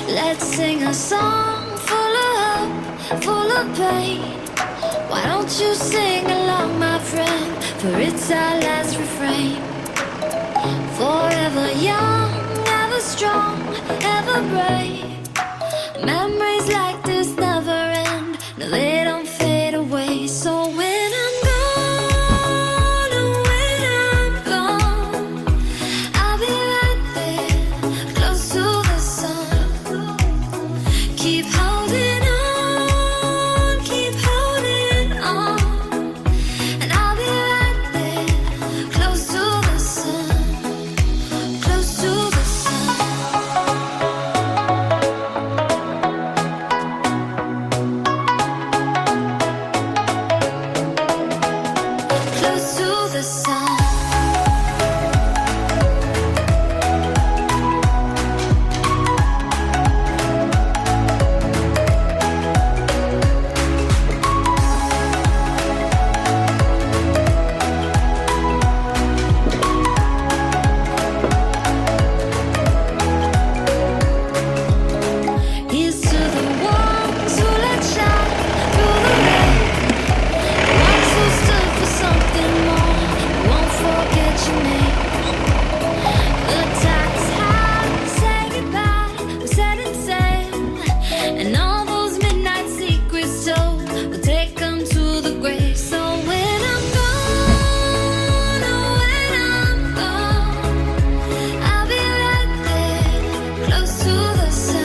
Let's sing a song full of hope, full of pain. Why don't you sing along, my friend? For it's our last refrain. Forever young, ever strong, ever brave. Memories like this never end. No, they don't fade away. So when I'm gone, oh, when I'm gone, I'll be right there, close to the sun. Keep holding on, keep holding on. And I'll be right there, close to the sun, close to the sun. Close to the sun. Here's to the ones who let shine through the rain. The ones who stood for something more. Won't forget your name. The tide is high, say goodbye, we're setting sail. And all those midnight secrets told, we'll take them to the grave. So when I'm gone, oh, when I'm gone, I'll be right there, close to the sun.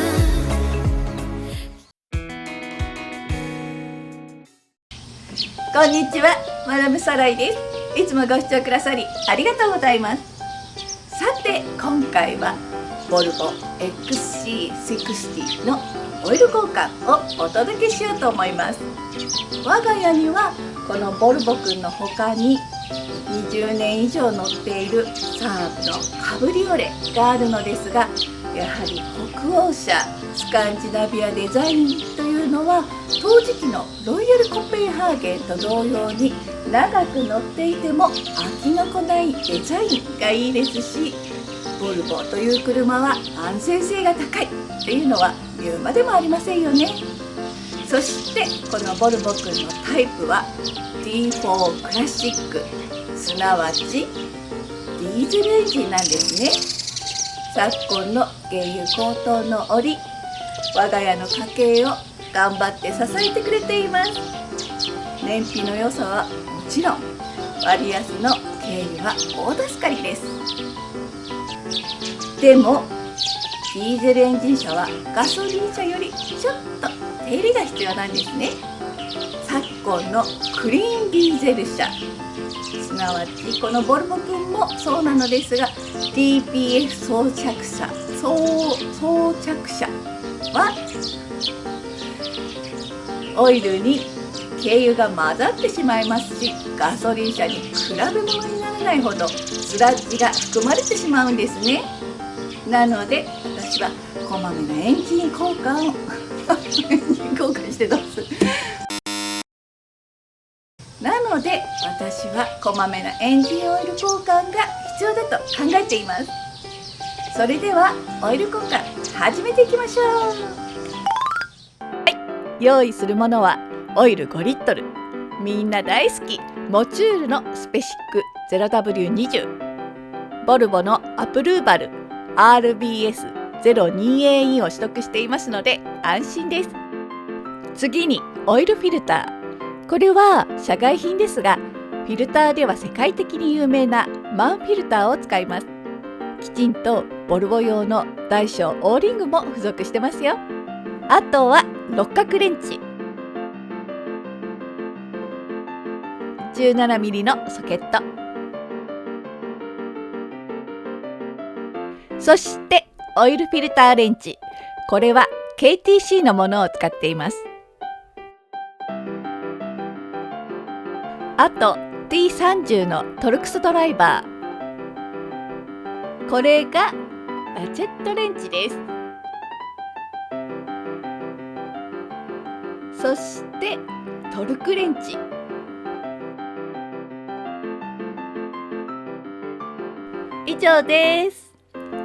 こんにちは、マダムサライです。いつもご視聴くださりありがとうございます。さて、今回はボルボ XC60 のオイル交換をお届けしようと思います。我が家にはこのボルボくんの他に20年以上乗っているサーブのカブリオレがあるのですが、やはり北欧車スカンジナビアデザインというのは当時期のロイヤルコペンハーゲンと同様に長く乗っていても飽きのこないデザインがいいですし、ボルボという車は安全性が高いっていうのは言うまでもありませんよね。そしてこのボルボくんのタイプは D4 クラシック、すなわちディーゼルエンジンなんですね。昨今の原油高騰の折、我が家の家計を頑張って支えてくれています。燃費の良さはもちろん、割安の軽油は大助かりです。でもディーゼルエンジン車はガソリン車よりちょっと手入れが必要なんですね。昨今のクリーンディーゼル車、すなわちこのボルボくんもそうなのですが、 TPF 装着車はオイルに軽油が混ざってしまいますし、ガソリン車に比べ物にならないほどスラッジが含まれてしまうんですね。なので私はこまめなエンジン交換をエンジン交換してどうするなので私はこまめなエンジンオイル交換が必要だと考えています。それではオイル交換始めていきましょう。用意するものはオイル5リットル、みんな大好きモチュールのスペシック 0W20、 ボルボのアプルーバル RBS02AE を取得していますので安心です。次にオイルフィルター、これは社外品ですが、フィルターでは世界的に有名なマンフィルターを使います。きちんとボルボ用の大小オーリングも付属してますよ。あとは六角レンチ、17mm のソケット、そしてオイルフィルターレンチ、これは KTC のものを使っています。あと T30 のトルクスドライバー、これがラチェットレンチです。そしてトルクレンチ、以上です。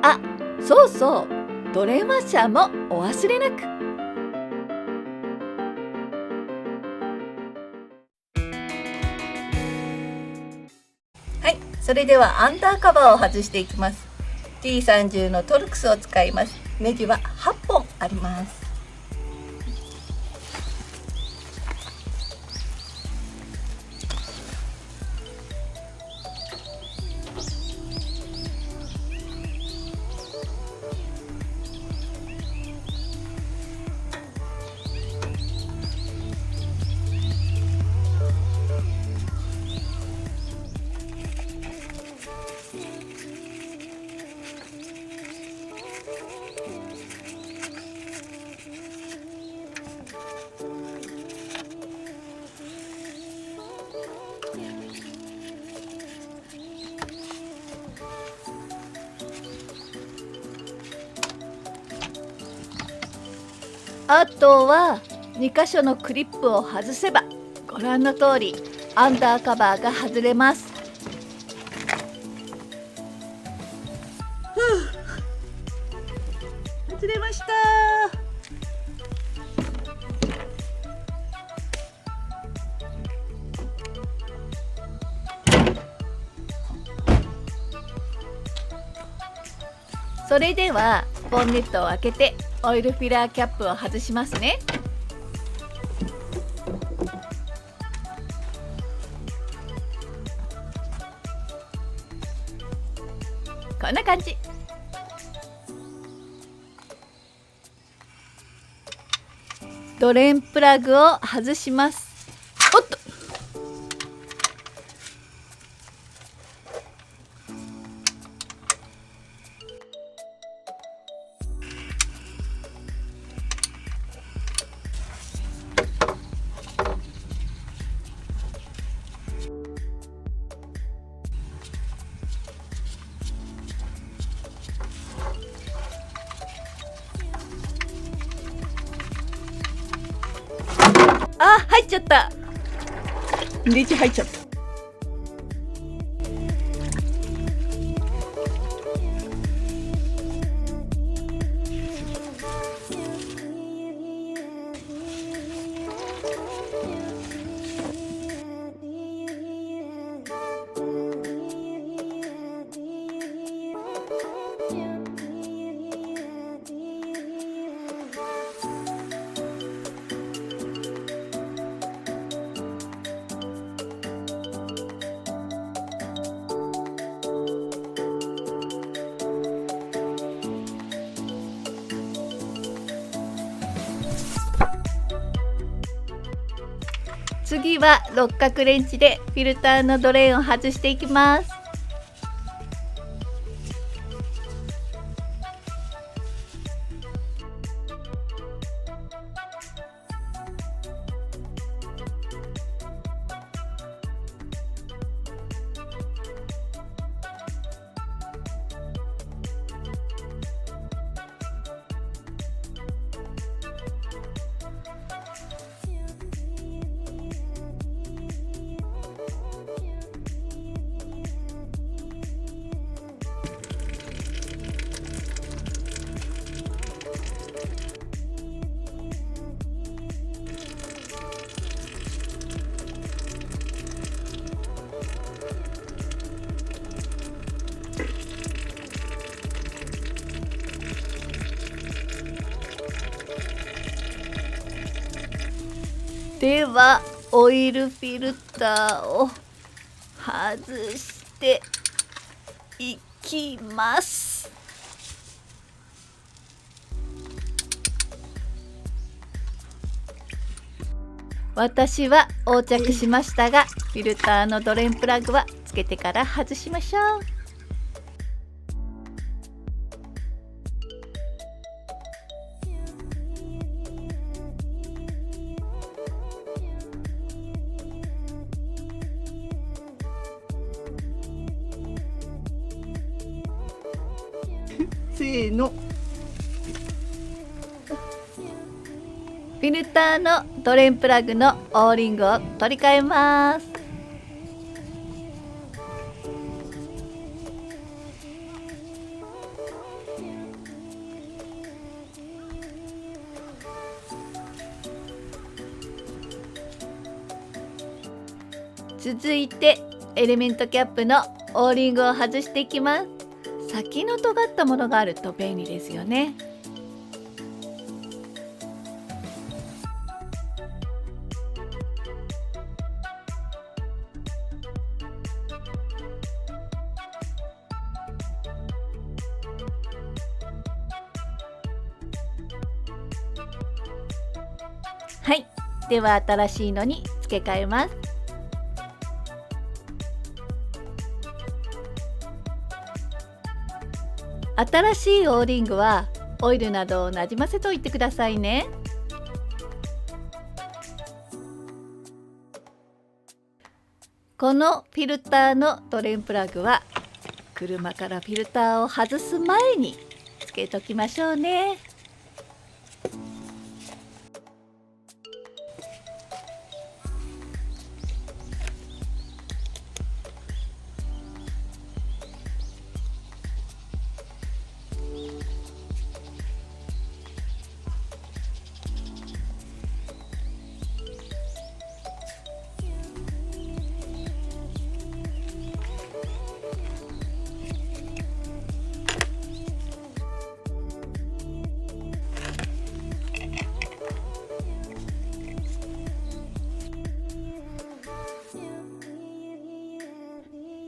あ、そうそう、ドレンワッシャーもお忘れなく。はい、それではアンダーカバーを外していきます。 T30 のトルクスを使います。ネジは8本あります。あとは2箇所のクリップを外せばご覧の通りアンダーカバーが外れます。外れました。それではボンネットを開けてオイルフィラーキャップを外しますね。こんな感じ。ドレンプラグを外します。おっと、あ、入っちゃった。ネジ入っちゃった。次は六角レンチでフィルターのドレーンを外していきます。ではオイルフィルターを外していきます。私は横着しましたが、フィルターのドレンプラグはつけてから外しましょう。せーの。フィルターのドレンプラグのオーリングを取り替えます。続いてエレメントキャップのオーリングを外していきます。先の尖ったものがあると便利ですよね。はい、では新しいのに付け替えます。新しいオーリングはオイルなどをなじませておいてくださいね。このフィルターのドレンプラグは車からフィルターを外す前につけときましょうね。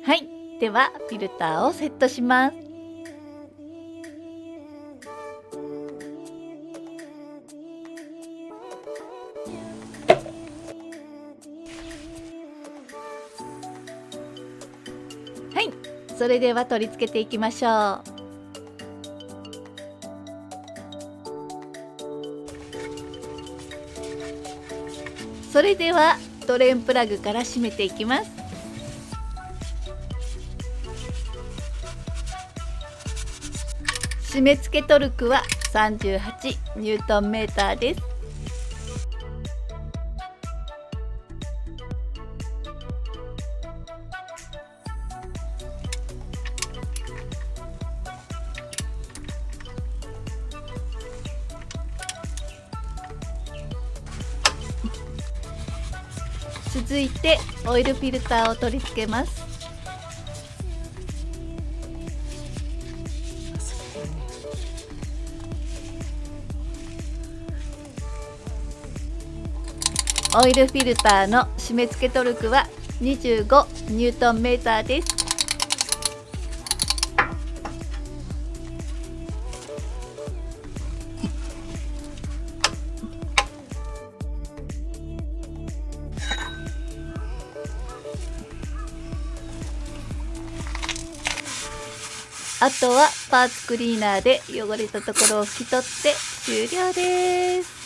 はい、ではフィルターをセットします。はい、それでは取り付けていきましょう。それではドレンプラグから締めていきます。締め付けトルクは38ニュートンメーターです。続いてオイルフィルターを取り付けます。オイルフィルターの締め付けトルクは25ニュートンメーターです。あとはパーツクリーナーで汚れたところを拭き取って終了です。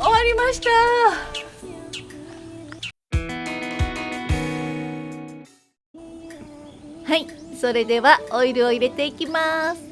終わりました。はい、それではオイルを入れていきます。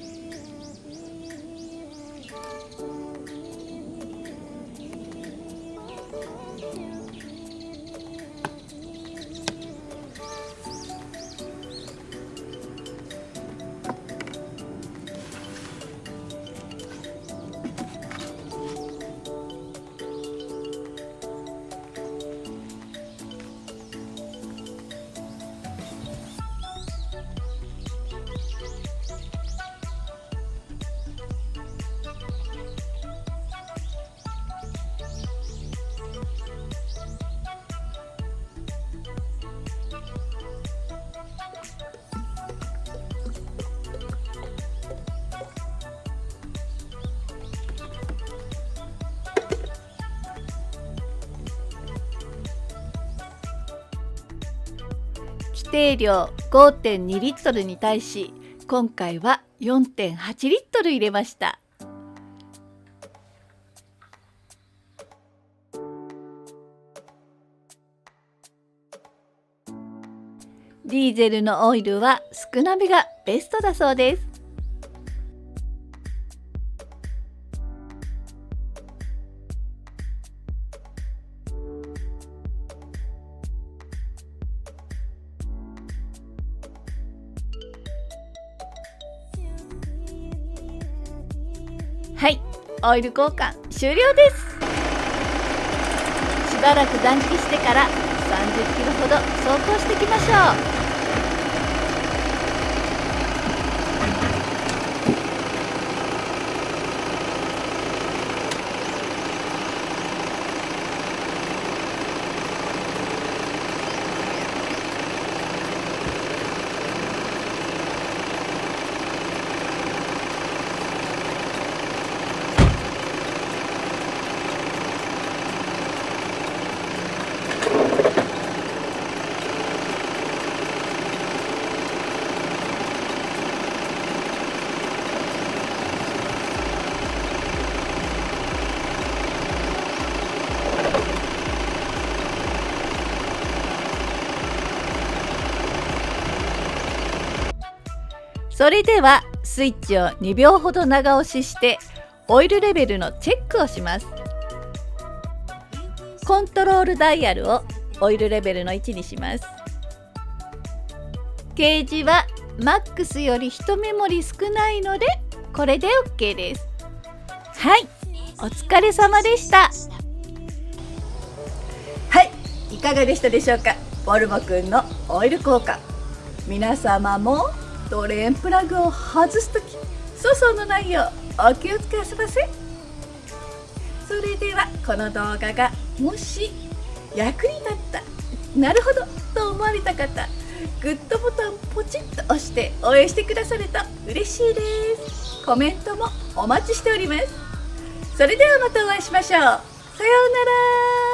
規定量 5.2 リットルに対し今回は 4.8 リットル入れました。ディーゼルのオイルは少なめがベストだそうです。はい、オイル交換終了です。しばらく暖気してから30キロほど走行していきましょう。それではスイッチを2秒ほど長押ししてオイルレベルのチェックをします。コントロールダイヤルをオイルレベルの1にします。ゲージはマックスより1メモリ少ないのでこれで OK です。はい、お疲れ様でした。はい、いかがでしたでしょうか。ボルボくんのオイル交換、皆様もドレーンプラグを外すとき粗相のないようお気をつけくださいませ。それではこの動画がもし役に立った、なるほどと思われた方、グッドボタンポチッと押して応援してくださると嬉しいです。コメントもお待ちしております。それではまたお会いしましょう。さようなら。